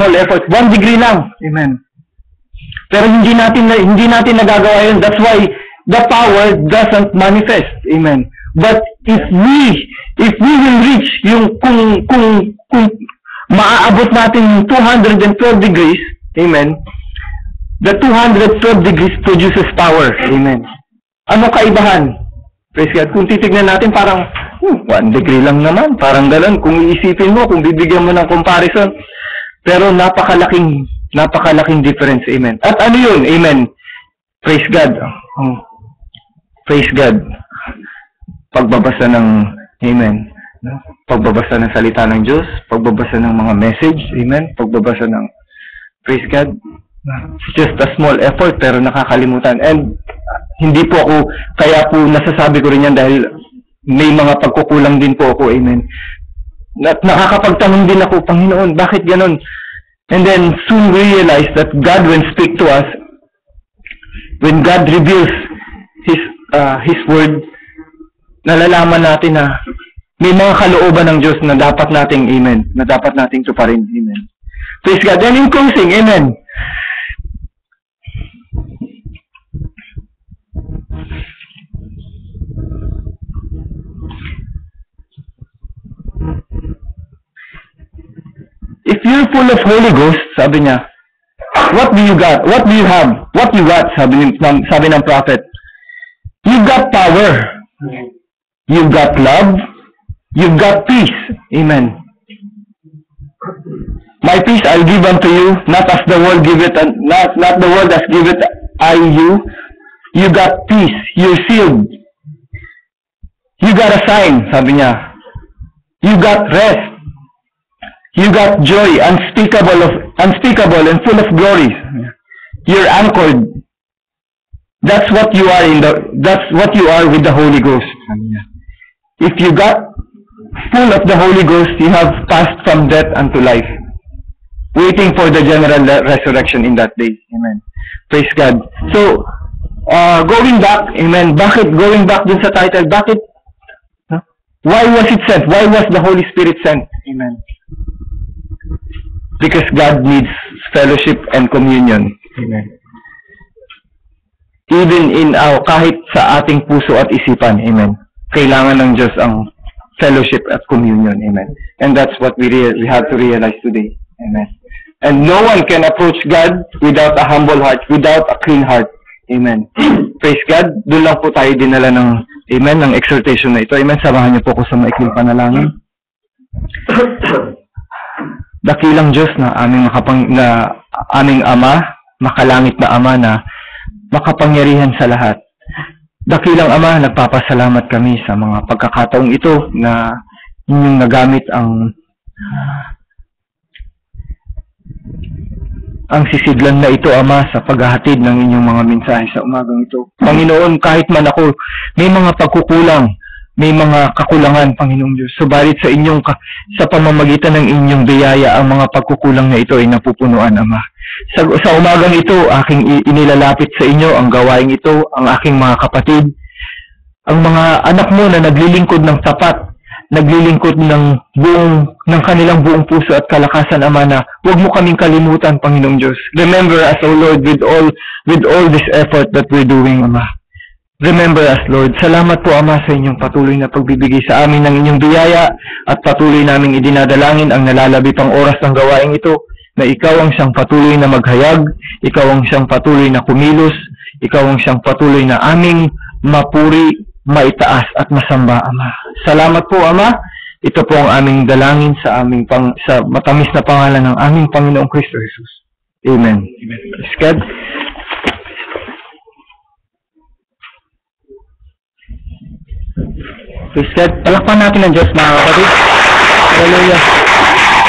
small effort. 1 degree lang. Amen. Pero hindi natin nagagawa yun. That's why the power doesn't manifest. Amen. But if we will reach yung kung maaabot natin 212 degrees, amen, the 212 degrees produces power. Amen. Ano kaibahan? Praise God. Kung titignan natin, parang 1 degree lang naman. Parang gano'n. Kung iisipin mo, kung bibigyan mo ng comparison. Pero napakalaking difference. Amen. At ano yun? Amen. Praise God. Praise God. Pagbabasa ng, amen, pagbabasa ng salita ng Diyos, pagbabasa ng mga message, amen, pagbabasa ng, praise God, it's just a small effort pero nakakalimutan. And hindi po ako, kaya po nasasabi ko rin yan dahil may mga pagkukulang din po ako, amen. Nakakapagtanong din ako, Panginoon, bakit ganon? And then soon we realize that God will speak to us when God reveals His word. Nalalaman natin na may mga kalooban ng Diyos na dapat nating, amen, na dapat nating tuparin, amen. Praise God. And in closing, amen. If you're full of Holy Ghost, sabi niya, what do you got? What do you have? What you got? Sabi ng prophet. You've got power. You've got love. You've got peace. Amen. My peace I'll give unto you, not as the world give it, not the world has give it I you. You got peace. You're sealed. You got a sign, sabi niya. You got rest. You got joy, unspeakable and full of glory. You're anchored. That's what you are with the Holy Ghost. If you got full of the Holy Ghost, you have passed from death unto life, waiting for the general resurrection in that day. Amen. Praise God. So, going back, amen, bakit going back dun sa title, bakit? Why was it sent? Why was the Holy Spirit sent? Amen. Because God needs fellowship and communion. Amen. Even in kahit sa ating puso at isipan, amen, kailangan ng Diyos ang fellowship at communion, amen. And that's what we have to realize today, amen. And no one can approach God without a humble heart, without a clean heart, amen. Praise God. Doon lang po tayo dinala ng, amen, ng exhortation na ito, amen. Samahan niyo po ko sa maikling panalangin. Dakilang Diyos na aming Ama, makalangit na Ama na makapangyarihan sa lahat. Dakilang Ama, nagpapasalamat kami sa mga pagkakataong ito na inyong nagamit ang sisidlan na ito, Ama, sa paghahatid ng inyong mga mensahe sa umagang ito. Panginoon, kahit man ako may mga pagkukulang, may mga kakulangan, Panginoong Diyos. Subalit sa pamamagitan ng inyong biyaya, ang mga pagkukulang na ito ay napupunuan, Ama. Sa umagang ito, aking inilalapit sa inyo ang gawaing ito, ang aking mga kapatid, ang mga anak mo na naglilingkod ng tapat, naglilingkod ng kanilang buong puso at kalakasan, Ama, na huwag mo kaming kalimutan, Panginoong Diyos. Remember us, O Lord, with all this effort that we're doing, Ama. Remember us, Lord. Salamat po, Ama, sa inyong patuloy na pagbibigay sa amin ng inyong biyaya at patuloy naming idinadalangin ang nalalabit ang oras ng gawaing ito, na ikaw ang siyang patuloy na maghayag, ikaw ang siyang patuloy na kumilos, ikaw ang siyang patuloy na aming mapuri, maitaas at masamba, Ama. Salamat po, Ama. Ito po ang aming dalangin sa matamis na pangalan ng aming Panginoong Kristo Jesus. Amen. Praise God. Praise God. Palakpan natin ang Diyos, mga kapatid. Hallelujah.